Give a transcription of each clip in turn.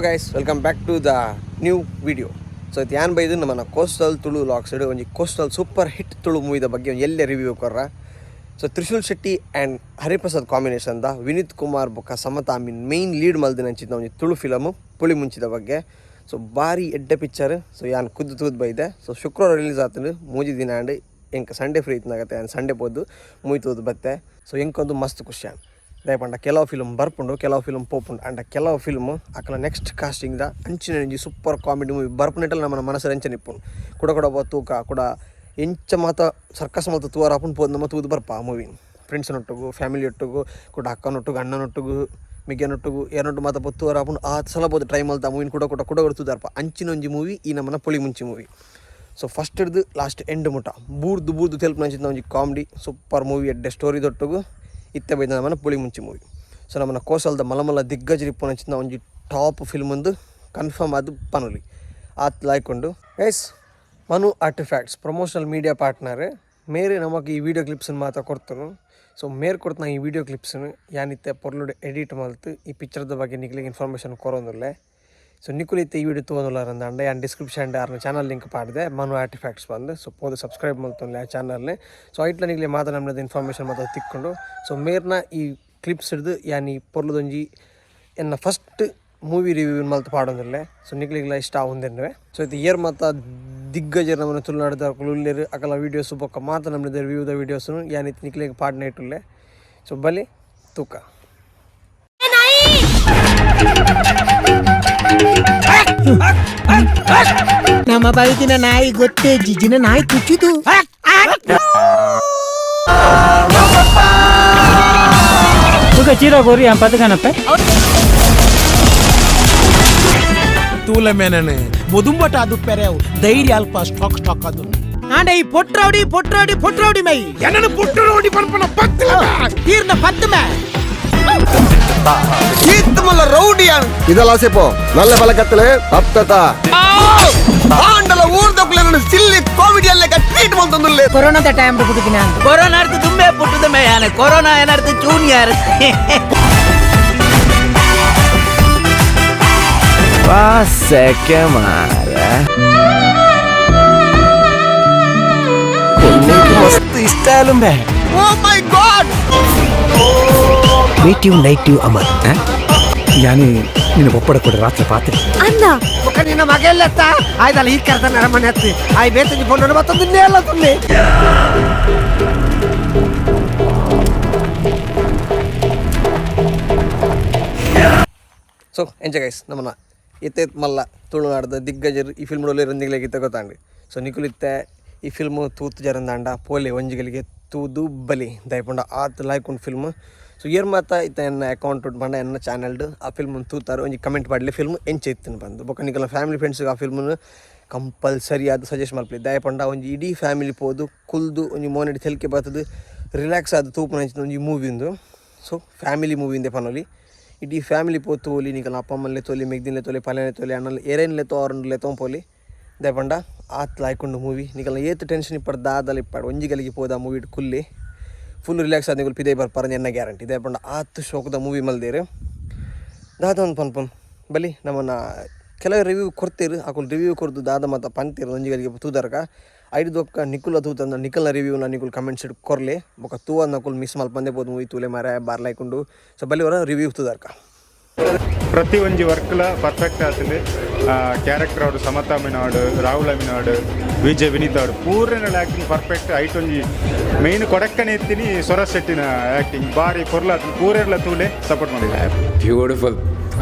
Guys welcome back to the new video. So ಇದು ಏನು ಬೈದು ನಮ್ಮ ಕೋಸ್ಟಲ್ ತುಳು ಲಾಕ್ಸ್ ಒಂದು ಕೋಸ್ಟಲ್ ಸೂಪರ್ ಹಿಟ್ ತುಳು ಮೂವಿದ ಬಗ್ಗೆ ಒಂದು ಎಲ್ಲೇ ರಿವ್ಯೂ ಕೊರ್ರ. ಸೊ ತ್ರಿಶೂಲ್ ಶೆಟ್ಟಿ ಆ್ಯಂಡ್ ಹರಿಪ್ರಸಾದ್ ಕಾಂಬಿನೇಷನ್ದ ವಿನೀತ್ ಕುಮಾರ್ ಬೊಕ್ಕ ಸಮತಾ ಮೇನ್ ಲೀಡ್ ಮಲ್ದಿನ ಅಂಚಿದ್ದ ಒಂದು ತುಳು ಫಿಲಮು ಪುಳಿಮುಂಚಿದ ಬಗ್ಗೆ. ಸೊ ಭಾರಿ ಎಡ್ಡೆ ಪಿಕ್ಚರ್. ಸೊ ಯಾನು ಕುದ್ದು ತೂದು ಬೈದೆ. ಸೊ ಶುಕ್ರವಾರ ರಿಲೀಸ್ ಆಗ್ತದೆ ಮೂಜಿ ದಿನ ಆ್ಯಂಡ್ ಎಂಕ ಸಂಡೇ ಫ್ರೀ ಇತ್ತನಾಗತ್ತೆ ಆ್ಯಂಡ್ ಸಂಡೇ ಪೋದು ಮೂವಿ ತೂದು ಬತ್ತೆ. ಸೊ ಎಂಕೊಂದು ಮಸ್ತ್ ಖುಷಿ ದಯಪಂಡ ಕೆಲವು ಫಿಲ್ಮ್ ಬರ್ಪುಂಡು ಕೆಲವು ಫಿಲ್ಮ್ ಪೋಪುಂಡು ಅಂಡ ಕೆಲವು ಫಿಲ್ಮ್ ಅಕ್ಕಲ ನೆಕ್ಸ್ಟ್ ಕಾಸ್ಟಿಂಗ್ದ ಅಂಚಿನ ಸೂಪರ್ ಕಾಮಿಡಿ ಮೂವಿ ಬರ್ಪುನೆಟ್ಟಲ್ಲಿ ನಮ್ಮ ಮನಸ್ಸು ಎಂಚ ನಿಪ್ಪುಂಡು ಕೂಡ ತೂಕ ಕೂಡ ಎಂಚ ಮಾತ ಸರ್ಕಸ್ ಮಾತ ತೂವಾರ ಹಾಕೊಂಡು ಪೋದು ನಮ್ಮ ತೂದು ಬರ್ಪ ಆ ಮೂವಿ ಫ್ರೆಂಡ್ಸ್ನೊಟ್ಟಿಗೂ ಫ್ಯಾಮಿಲಿ ಒಟ್ಟಿಗೂ ಕೂಡ ಅಕ್ಕನೊಟ್ಟಿಗೂ ಅಣ್ಣನೊಟ್ಟಿಗೂ ಮಿಗ್ಗನೊಟ್ಟಿಗೂ ಏನೊಟ್ಟು ಮಾತ ಪೋದು ತೂವಾರ ಹಾಕೊಂಡು ಆ ಸಲ ಬೋದು ಟ್ರೈ ಮಲ್ತ ಆ ಮೂವಿನ ಕೂಡ ತೂದಾರಪ್ಪ ಅಂಚಿನ ಒಂಜಿ ಮೂವಿ ಈ ನಮ್ಮನ ಪುಳಿಮುಂಚಿ ಮೂವಿ. ಸೊ ಫಸ್ಟ್ ಹಿಡ್ದು ಲಾಸ್ಟ್ ಎಂಡ್ ಮುಟ ಬೂರ್ದು ತೆಲ್ಪು ನಂಚಿದ ಒಂಜಿ ಕಾಮಿಡಿ ಸೂಪರ್ ಮೂವಿ ಎಡ್ಡೆ ಸ್ಟೋರಿ ದೊಟ್ಟಿಗೂ ಇತ್ತೆ ಬೈದ ನಮ್ಮನ ಪುಳಿಮುಂಚಿ ಮೂವಿ. ಸೊ ನಮ್ಮನ ಕೋಸಲ್ದ ಮಲಮಲ್ಲ ದಿಗ್ಗಜರಿಪ್ಪು ನಂಚಿನ ಒಂಜಿ ಟಾಪ್ ಫಿಲ್ಮ್ ಒಂದು ಕನ್ಫರ್ಮ್ ಅದು ಪನಲಿ ಆತ್ ಲಾಯ್ಕೊಂಡು guys Manu artifacts promotional media partner ಮೇರೆ ನಮಗೆ ಈ ವಿಡಿಯೋ ಕ್ಲಿಪ್ಸನ್ನು ಮಾತ್ರ ಕೊಡ್ತನು. ಸೊ ಮೇರೆ ಕೊಡ್ತಾನ ಈ ವಿಡಿಯೋ ಕ್ಲಿಪ್ಸನ್ನು ಯಾನಿತ್ತೆ ಪೊರ್ಲುಡೆ ಎಡಿಟ್ ಮಲ್ತು ಈ ಪಿಕ್ಚರ್ದ ಬಗ್ಗೆ ನಿಕ್ಲಿಗೆ ಇನ್ಫಾರ್ಮೇಷನ್ ಕೊರೋದಿಲ್ಲ. ಸೊ ನಿಕುಲಿತ್ತೆ ಈ ವಿಡಿಯೋ ತೊಗೊಂಡಿಲ್ಲ ಅಂಡ ಯಾನ್ ಡಿಸ್ಕ್ರಿಪ್ಷನ್ ಯಾರನ್ನ ಚಾನಲ್ ಲಿಂಕ್ ಪಾಡಿದೆ ಮನು ಆರ್ಟಿಫ್ಯಾಕ್ಟ್ಸ್ ಬಂದು. ಸೊ ಪೋದು ಸಬ್ಸ್ಕ್ರೈಬ್ ಮಾಡ್ತಾನೆ ಆ ಚಾನಲ್ನೇ. ಸೊ ಐಟ್ಲ ನಿಗಲಿ ಮಾತ್ರ ನಮ್ಮದು ಇನ್ಫಾರ್ಮೇಷನ್ ಮಾತ್ರ ತಿಕ್ಕೊಂಡು ಸೊ ಮೇರ್ನ ಈ ಕ್ಲಿಪ್ಸ್ ಹಿಡಿದು ಯಾನ್ ಈ ಪೊರ್ಲದೊಂಜಿ ಎನ್ನ ಫಸ್ಟ್ ಮೂವಿ ರಿವ್ಯೂ ಮಲ್ತು ಪಾಡೋದಿಲ್ಲ. ಸೊ ನಿಕ್ಲಿಗ್ಲ ಇಷ್ಟ ಆಗುಂದೇನುವೆ. ಸೊ ಇದು ಇಯರ್ ಮತ್ತು ದಿಗ್ಗಜರು ನಮ್ಮನ್ನು ತುಳುನಾಡಿದ ಉಳ್ಳೇರು ಅಕಲ ವೀಡಿಯೋಸು ಬೊಕ್ಕ ಮಾತ್ರ ನಮ್ಮದು ರಿವ್ಯೂದ ವೀಡಿಯೋಸು ಯಾನಿತ್ತು ನಿಕ್ಲಿಗೆ ಪಾಡ್ನ ಇಟ್ಟುಲ್ಲೆ. ಸೊ ಬಲಿ ತೂಕ ನಮ್ಮ ಬೈದಿನ ನಾಯಿ ಗೊತ್ತೇ ಜಿಜಿನ ನಾಯಿ ಕುಚ್ಚಿದು ಚೀರ ಗೋರಿ ಪದಕನಪ್ಪ ತೂಲೆ ಮೇನನೆ ಮುದುಂಬಟ ಅದು ಪೆರೆವು ಧೈರ್ಯ ಅಲ್ಪ ಸ್ಟಾಕ್ ಅದು ಆಂಡೆ ಈ ಪೊಟ್ರೌಡಿ ಮೈ ಎನ್ನನ ಪೊಟ್ರೌಡಿ ಪನ್ಪನ ಪತ್ತಲ ತೀರ್ನ ಪತ್ತಮೆ ಕೀರ್ತಮಲ್ಲ ರೌಡಿಯಾನ್ ಇದೆಲ್ಲ ಸೇಪೋ ನಲ್ಲ ಬಲಕತ್ತಲೆ ಅಪ್ತತ ಆಂಡಲ ಊರ್ದಕ್ಲೆನ ಸಿಲ್ಲಿ ಕಾಮಿಡಿಯಲ್ಲ ಟ್ರೀಟ್ ಮಾಡ್ತಂದುಲ್ಲೆ ಕೊರೋನಾದ ಟೈಮ್ ಪುಟ್ಟಿನ ಕೊರೋನಾ ಅರ್ಥ ತುಂಬೆ ಪುಟ್ಟದ ಮೇಯಾನೆ ಕೊರೋನಾ ಏನರ್ಥ ಜೂನಿಯರ್ ಸೆಕೆ ಮಾರೆ ಮಸ್ತ್ ಇಷ್ಟ ಅಲ್ಲಂಬೆ. ಓ ಮೈ ಗಾಡ್ ನೇಟಿವ್ ಅಮರ್ ಯಾನಿ ನಿನ್ನ ಒಪ್ಪಡ ಕೊಡ ರಾತ್ರಿ ಪಾತ್ರೆ ಅಣ್ಣ ಒಕ್ಕ ನಿನ್ನ ಮಗೆಲ್ಲತ್ತ ಆಯ್ತಲ್ಲ ಈ ಕರ್ತಾನೆ ಅರಮನೆ ಹತ್ತಿ ಆಯ್ ಬೇತಂಜಿ ಫೋನ್ ಮತ್ತೊಂದು ಎಲ್ಲ ತುಂಬಿ ಸೊ ಎಂಜಾಯ್ ಗೈಸ್ ನಮ್ಮನ್ನ ಎತ್ತೇತ್ ಮಲ್ಲ ತುಳುನಾಡ್ದ ದಿಗ್ಗಜರು ಈ ಫಿಲ್ಮ್ ರಂದಿಗಳಿಗೆ ತಗೋತಾಂಡಿ. ಸೊ ನಿಕುಲಿತ್ತೆ ಈ ಫಿಲ್ಮು ತೂತು ಜರಂದಾಂಡ ಪೋಲೆ ಒಂಜಿಗಳಿಗೆ ತೂದು ಬಲಿ ದಯಪಂಡ ಆತ್ ಲಾಯ್ಕೊಂಡು ಫಿಲ್ಮ್. ಸೊ ಏರ್ ಮಾತ ಇತ್ತ ಎನ್ನ ಅಕೌಂಟ್ ಬಂಡ ಎನ್ನ ಚಾನಲ್ಡು ಆ ಫಿಲ್ಮನ್ನು ತೂತಾರೆ ಒಂಜಿ ಕಮೆಂಟ್ ಮಾಡಲಿ ಫಿಲ್ಮ್ ಎಂಚ ಇತ್ತಿನ ಬಂದು ಬೊಕ್ಕ ನಿಕಲ ಫ್ಯಾಮಿಲಿ ಫ್ರೆಂಡ್ಸ್ಗೆ ಆ ಫಿಲ್ಮನ್ನು ಕಂಪಲ್ಸರಿ ಅದು ಸಜೆಸ್ಟ್ ಮಾಡ್ಲಿ ದಯಪಂಡ ಒಂಜಿ ಇಡೀ ಫ್ಯಾಮಿಲಿ ಪೋದು ಕುಲ್ದು ಒಂಜಿ ಮೋನೆಡಿ ತೆಲ್ಕೆ ಬರ್ತದೆ ರಿಲ್ಯಾಕ್ಸ್ ಆದ ತೂಪು ನಂಚಿನ ಒಂಜಿ ಮೂವಿಂದು. ಸೊ ಫ್ಯಾಮಿಲಿ ಮೂವಿಂದೆ ಪನೋಲಿ ಇಡೀ ಫ್ಯಾಮಿಲಿ ಪೋ ತೋಲಿ ನಿಕಲ ಅಪ್ಪ ಅಮ್ಮಲ್ಲೇ ತೋಲಿ ಮೆಗ್ದಿನ್ಲೆ ತೋಲಿ ಪಲ್ಯನೆ ತೋಲಿ ಅಣ್ಣಲ್ಲಿ ಏರೇನ್ಲೆ ತೋರನ್ಲೆ ತೊಂಪೋಲಿ ದಯಪಂಡ ಆತ್ ಲಾಯ್ಕೊಂಡು ಮೂವಿ ನಿಕಲ ಏತ್ ಟೆನ್ಷನ್ ಇಪ್ಪಡು ದಾದಲ್ಲಿ ಇಪ್ಪಾಡು ಒಂಜಿಗಲಿಗೆ ಪೋದ ಮೂವಿ ಇಟ್ಟು ಕುಲ್ಲಿ ಫುಲ್ ರಿಲ್ಯಾಕ್ಸ್ ಆದ ನಿಗಲು ಪಿದೇ ಬರ್ಪಾರ ಎನ್ನ ಗ್ಯಾರಂಟಿ ದಯಪಂಡ ಆತ್ ಶೋಕದ ಮೂವಿ ಮಲ್ದೇರು ದಾದ ಒಂದು ಪನ್ಪನ್ ಬಲಿ ನಮ್ಮನ್ನು ಕೆಲವು ರಿವ್ಯೂ ಕೊಡ್ತೀರು ಆಕುಲ್ ರಿವ್ಯೂ ಕೊಡ್ದು ದಾದ ಮತ್ತು ಪಂತೀರು ಒಂಜಿಗಲಿಗೆ ತೂದರ್ಗ ಐದು ದೊಕ್ಕ ನಿಕುಲ ತೂತಂದ ನಿಕಲ್ನ ರಿವ್ಯೂನ ನಿಕುಲ್ ಕಮೆಂಟ್ಸ್ ಇಟ್ಟು ಕೊರ್ಲಿ ಬೊಕ್ಕ ತೂವ ನಕುಲ್ ಮಿಸ್ ಮಲ್ಪಂದೆ ಬೋದು ಮೂವಿ ತೂಲೆ ಮಾರ ಬಾರ್ಲಾಯ್ಕೊಂಡು ಸೊ ಬಲಿ ಅವರ ರಿವ್ಯೂ ತೂದರ್ಕ ಪ್ರತಿ ಒಂಜಿ ವರ್ಕ್ಲ ಪರ್ಫೆಕ್ಟ್ ಆತಂದೆ ಕ್ಯಾರೆಕ್ಟರ್ ಅವರು ಸಮತಾ ಮಿನಾಡು ರಾಹುಲ್ ಮಿನಾಡು ವಿಜಯ್ ವಿನೀತ್ ಅವರು ಪೂರ್ಣ ಆ್ಯಕ್ಟಿಂಗ್ ಪರ್ಫೆಕ್ಟ್ ಐಟ್ ಒಂಜಿ ಮೇಯ್ನ್ ಕೊಡಕ್ಕನೆ ಎತ್ತೀನಿ ಸ್ವರಸ್ ಶೆಟ್ಟಿನ ಆ್ಯಕ್ಟಿಂಗ್ ಬಾರಿ ಪೊರ್ಲ ಪೂರೆರ್ಲ ತೂಲೆ ಸಪೋರ್ಟ್ ಮಾಡಿದೆ. ಬ್ಯೂಟಿಫುಲ್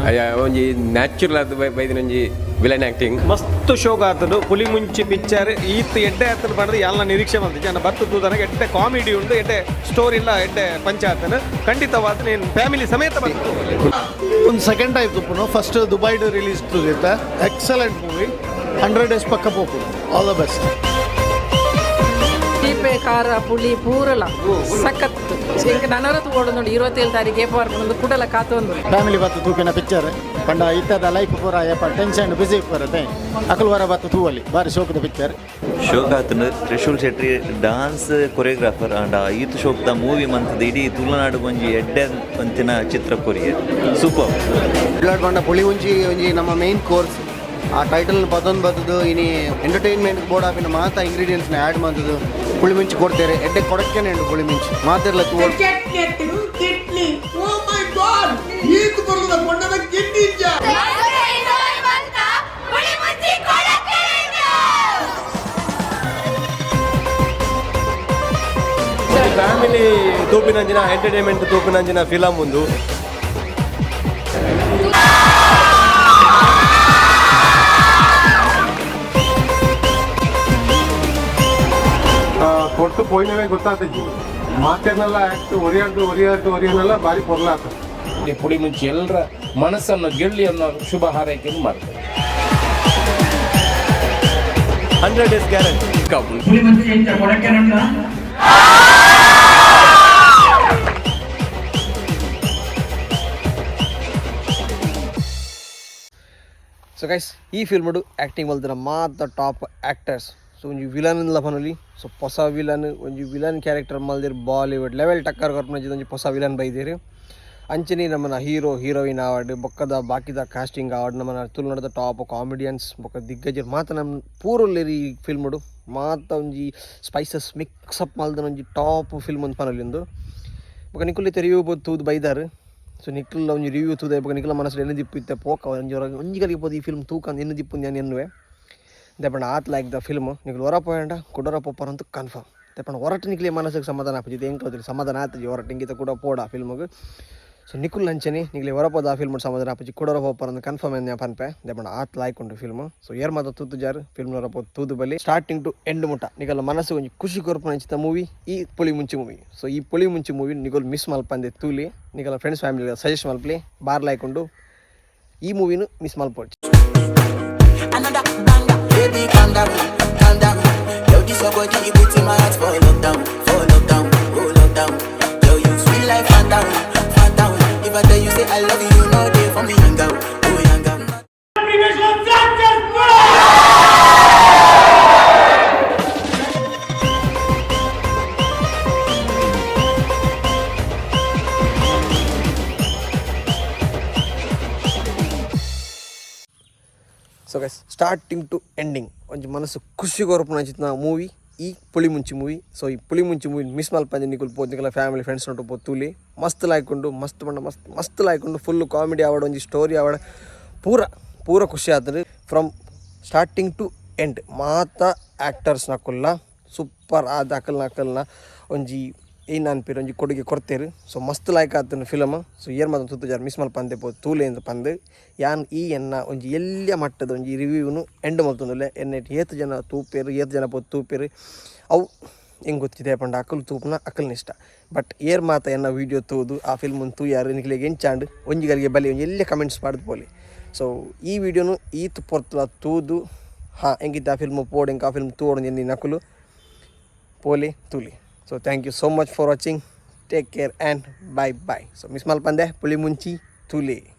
ಒಂಜಿ ನ್ಯಾಚುರಲ್ ಅದು ಬೈದಿನೊಂಜಿ ವಿಲನ್ ಆ್ಯಕ್ಟಿಂಗ್ ಮಸ್ತ್ ಶೋಕ ಆತದು ಪುಲಿಮುಂಚಿ ಪಿಕ್ಚರ್ ಈತ್ ಎಡ್ಡೆ ಆತನ ಪಡೆದು ಎಲ್ಲ ನಿರೀಕ್ಷೆ ಬಂದಿದ್ದೆ ಜನ ಬತ್ತು ತೂದನಗೆ ಎಡ್ಡೆ ಕಾಮಿಡಿ ಉಂಡು ಎಡ್ಡೆ ಸ್ಟೋರಿ ಇಲ್ಲ ಎಡ್ಡೆ ಪಂಚಾಯತನ ಖಂಡಿತವಾದ ನೀನು ಫ್ಯಾಮಿಲಿ ಸಮೇತ ಬಂತು. ಒಂದು ಸೆಕೆಂಡ್ ಟೈಪ್ ತುಪ್ಪನು ಫಸ್ಟ್ ದುಬೈಡ್ ರಿಲೀಸ್ ತುದಿತ್ತೆ ಎಕ್ಸಲೆಂಟ್ ಮೂವಿ 100 days ಪಕ್ಕ ಪೋಪು ಆಲ್ ದ ಬೆಸ್ಟ್. ಸೀಪೆ ಖಾರ ಪುಳಿ ಪೂರಲ ಸಖತ್ತು ಇಂಕ ನನರತ್ತು ಓಡು ನೋಡಿ 27 ತಾರೀಕು ಏಪಾರ್ ಬಂದು ಕುಡಲ ಕಾತೊಂದು ಫ್ಯಾಮಿಲಿ ಬತ್ತು ತೂಪಿನ ಪಿಕ್ಚರ್ ಪಂಡ ಇತ್ತದ ಲೈಫ್ ಪೂರ ಯಪ್ಪ ಟೆನ್ಷನ್ ಬಿಸಿ ಬರುತ್ತೆ ಅಕಲ್ ವರ ಬತ್ತು ತೂವಲ್ಲಿ ಬಾರಿ ಶೋಕದ ಪಿಕ್ಚರ್ ಶೋಕ್ ಆತನು ತ್ರಿಶೂಲ್ ಶೆಟ್ಟಿ ಡಾನ್ಸ್ ಕೊರಿಯೋಗ್ರಾಫರ್ ಅಂಡ ಈತ್ ಶೋಕ್ದ ಮೂವಿ ಮಂತದ ಇಡೀ ತುಳುನಾಡು ಒಂಜಿ ಎಡ್ಡೆ ಅಂತಿನ ಚಿತ್ರ ಕೊರಿಯರ್ ಸೂಪರ್ ಬ್ಲಡ್ ಪಂಡ ಪುಳಿಮುಂಚಿ ಒಂಜಿ ನಮ್ಮ ಮೇನ್ ಕೋರ್ಸ್ ಆ ಟೈಟಲ್ ಬದೊಂದು ಬರ್ತದು ಇನಿ ಎಂಟರ್ಟೈನ್ಮೆಂಟ್ ಬೋರ್ಡ್ ಆಪಿನ ಮಾತಾ ಇಂಗ್ರೀಡಿಯೆಂಟ್ಸ್ನ ಆ್ಯಡ್ ಮಾಡ್ತದು ಪುಳಿಮುಂಚಿ ಕೊಡ್ತಾರೆ ಎಡ್ಡೆ ಕೊಡಕ್ಕೇನೆ ಉಂಟು ಪುಳಿಮುಂಚಿ ಮಾತಿರ್ಲ ಫ್ಯಾಮಿಲಿ ತೂಪಿನಂಚಿನ ಎಂಟರ್ಟೈನ್ಮೆಂಟ್ ತೂಪಿನಂಚಿನ ಫಿಲಮ್ ಒಂದು ಕೊಟ್ಟು ಪೋಯ್ನವೇ ಗೊತ್ತಾಗ್ತೈತಿ ಮಾತೇನೆಲ್ಲ ಆ್ಯಕ್ಟ್ ಒರಿಯಾಡ್ದು ಭಾರಿ ಪೊರ್ಲಾಗ್ತದೆ ಪುಳಿ ಮುಂಚೆ ಎಲ್ಲರ ಮನಸ್ಸನ್ನು ಗೆಲ್ಲಿ ಅನ್ನೋ ಶುಭ ಹಾರೈಕೆಯನ್ನು ಮಾಡ್ತಾರೆ 100 days ಗ್ಯಾರಂಟಿ ಸೊ ಗೈಸ್ ಈ ಫಿಲ್ಮಡು ಆ್ಯಕ್ಟಿಂಗ್ ಮಲ್ದಿನ ಮಾತ ಟಾಪ್ ಆ್ಯಕ್ಟರ್ಸ್ ಸೊ ಒಂಜಿ ವಿಲನ್ ಇಲ್ಲ ಪನೊಲಿ ಸೊ ಹೊಸ ವಿಲನ್ ಒಂಜಿ ವಿಲನ್ ಕ್ಯಾರೆಕ್ಟರ್ ಮಲ್ದಿರ್ ಬಾಲಿವುಡ್ ಲೆವೆಲ್ ಟಕ್ಕರ್ ಕೊರ್ಪನಜಿದ ಒಂಜಿ ಹೊಸ ವಿಲನ್ ಬೈದಿರಿ ಅಂಚನೆ ನಮ್ಮನ ಹೀರೋ ಹೀರೋಯಿನ್ ಅವಾರ್ಡ್ ಬೊಕ್ಕದ ಬಾಕಿದ ಕಾಸ್ಟಿಂಗ್ ಅವಾರ್ಡ್ ನಮ್ಮನ ತುಳುನಾಡದ ಟಾಪ್ ಕಾಮಿಡಿಯನ್ಸ್ ಬೊಕ್ಕ ದಿಗ್ಗಜರು ಮಾತ ನಮ್ಮ ಪೂರಲ್ಲೇರಿ ಈ ಫಿಲ್ಮಡು ಮಾತ ಒಂಜಿ ಸ್ಪೈಸಸ್ ಮಿಕ್ಸಪ್ ಮಲ್ದನ ಒಂಜಿ ಟಾಪ್ ಫಿಲ್ಮ್ ಒಂದು ಪನೊಲಿಂದು ಬೊಕ್ಕ ನಿಕುಲಿತ ರಿವ್ಯೂ ಬೋದು ತೂದು ಬೈದಾರು ಸೊ ನಿಖಿಲ್ ಒಂಜಿ ರಿವ್ಯೂ ತೂದ ಬೊಕ್ಕ ನಿಖಿಲ ಮನಸ್ಸು ಎನ್ನು ದಿಪ್ಪು ಇತ್ತೆ ಪೋಕ ಒಂಜಿಗಳಿಗೆ ಪೋದು ಈ ಫಿಲ್ಮ್ ತೂಕ ಎನ್ನು ದಿಪ್ಪು ನಾನು ಎನ್ನುವೆ ದೇಪಂಡ ಆತ್ ಲೈಕ್ ದ ಫಿಲ್ಮ್ ನಿಖಿಲ್ ಹೊರ ಪೋಯಂಡ ಕುಡರ ಪೋಪರಂತೂ ಕನ್ಫರ್ಮ್ ದೇಪಂಡ ಹೊರಟು ನಿಖಿಲಿ ಮನಸ್ಸಿಗೆ ಸಮಾಧಾನ ಆಪಜಿದೆ ಹೆಂಗೆ ಹೋದ್ರಿ ಸಮಾಧಾನ ಆತಜಿ ಹೊರಟು ಹಿಂಗಿತ ಕೂಡ ಪೋಡ ಫಿಲ್ಮ್ಗೆ ಸೊ ನಿಖುಲ್ ಅಂಚನೆ ನಿಖಿಲಿ ಹೊರಪೋದ ಆ ಫಿಲ್ಮ್ ಸಮಾಧಾನ ಆಪಜಿ ಕುಡರ ಪೋಪರಂತ ಕನ್ಫರ್ಮ್ ಏನು ಪನ್ಪೆ ದೇಪಂಡ ಆತ್ ಲೈಕ್ ಉಂಟು ಫಿಲ್ಮ್ ಸೊ ಏರ್ ಮಾತ ತೂತು ಜಾರು ಫಿಲ್ಮ್ ಹೊರಪೋದು ತೂದು ಬಲ್ಲಿ ಸ್ಟಾರ್ಟಿಂಗ್ ಟು ಎಂಡ್ ಮುಟ್ಟ ನಿಖಲ ಮನಸ್ಸು ಒಂಜಿ ಖುಷಿ ಕೊರ್ಪನ ಹಂಚಿದ ಮೂವಿ ಈ ಪುಳಿ ಮುಂಚಿ ಮೂವಿ ಸೊ ಈ ಪುಳಿ ಮುಂಚಿ ಮೂವಿ ನಿಖಲ್ ಮಿಸ್ ಮಲ್ಪಂದೆ ತೂಲಿ ನಿಖಲ ಫ್ರೆಂಡ್ಸ್ ಫ್ಯಾಮಿಲಿ ಸಜೆಸ್ಟ್ ಮಲ್ಪಲಿ ಬಾರ್ ಲೈಕೊಂಡು ಈ ಮೂವಿನೂ ಮಿಸ್ ಮಲ್ಪೊಡ್ಚಿ Baby, calm down, calm down. Yo, this your body, you put in my heart for lockdown, oh lockdown. Yo, you sweet like Fanta, Fanta. If I tell you say I love you, you know they for me young girl, oh young girl. So guys starting to ending ಒಂಜಿ ಮನಸ್ಸು ಖುಷಿ ಕೊರಪುನ ಹಂಚಿನ movie ಈ ಪುಳಿಮುಂಚಿ movie so ಈ ಪುಳಿಮುಂಚಿ movie miss ಮಲ್ಪಂಜೆ ನಿಕುಲ್ ಪೋದು ನಿಕಲ family friends note ಪೋದು ತೂಲಿ ಮಸ್ತ್ ಲಾಯ್ಕೊಂಡು ಮಸ್ತ್ ಬಂಡ ಮಸ್ತ್ ಲಾಯ್ಕೊಂಡು ಫುಲ್ಲು ಕಾಮಿಡಿ ಆವಾಡ ಒಂಜಿ ಸ್ಟೋರಿ ಆವಾಡ ಪೂರ ಖುಷಿ ಆಗ್ತದೆ ಫ್ರಮ್ ಸ್ಟಾರ್ಟಿಂಗ್ ಟು ಎಂಡ್ ಮಾತ ಆ್ಯಕ್ಟರ್ಸ್ನ ಕುಲ್ಲ ಸೂಪರ್ ಆದ ಅಕಲ್ನ ಒಂಜಿ ಏನು ಅನ್ಪಿರು ಒಂಜಿ ಕೊಡುಗೆ ಕೊಡ್ತೇರು ಸೊ ಮಸ್ತ್ ಲಾಯ್ಕ್ ಆತನ ಫಿಲಮ್ ಸೊ ಏರ್ ಮಾತ್ರ ತುತ್ತು ಜಾರು ಮಿಸ್ ಮಲ್ಪ ಪಂದೆ ಪೋದು ತೂಲೆ ಅಂತ ಪಂದು ಯಾನ್ ಈ ಎನ್ನ ಒಂಜಿ ಎಲ್ಲಿಯ ಮಟ್ಟದ ಒಂಜಿ ರಿವ್ಯೂನು ಎಂಡ್ ಮಲ್ತೊಂದುಲ್ಲೆ ಎನ್ನೆಟ್ ಏತು ಜನ ತೂಪೇರು ಏತು ಜನ ಪೋದು ತೂಪೇರು ಅವು ಹೆಂಗೆ ಗೊತ್ತಿದೆ ಪಂಡ ಅಕಲ್ ತೂಪನ ಅಕಲ್ನ ಇಷ್ಟ ಬಟ್ ಏರ್ ಮಾತ ಎನ್ನ ವೀಡಿಯೋ ತೂದು ಆ ಫಿಲ್ಮನ್ನು ತೂಯಾರು ನಿಕ್ಲಿಗೆ ಎಂಚಾಂಡು ಒಂಜಿಗರಿಗೆ ಬಲಿ ಒಂಜಿ ಎಲ್ಲಿಯ ಕಮೆಂಟ್ಸ್ ಮಾಡ್ದು ಪೋಲಿ ಸೊ ಈ ವಿಡಿಯೋನು ಈತು ಪೊರ್ತಲ ತೂದು ಹಾಂ ಹೆಂಗಿತ್ತು ಆ ಫಿಲ್ಮು ಪೋಡು ಹೆಂಗೆ ಆ ಫಿಲ್ಮ್ ತೂಡು ಎನ್ನಿ ನಕಲು ಪೋಲಿ ತೂಲಿ So thank you so much for watching. Take care and bye bye. So Miss Malpande, Pulimunchi, Tule.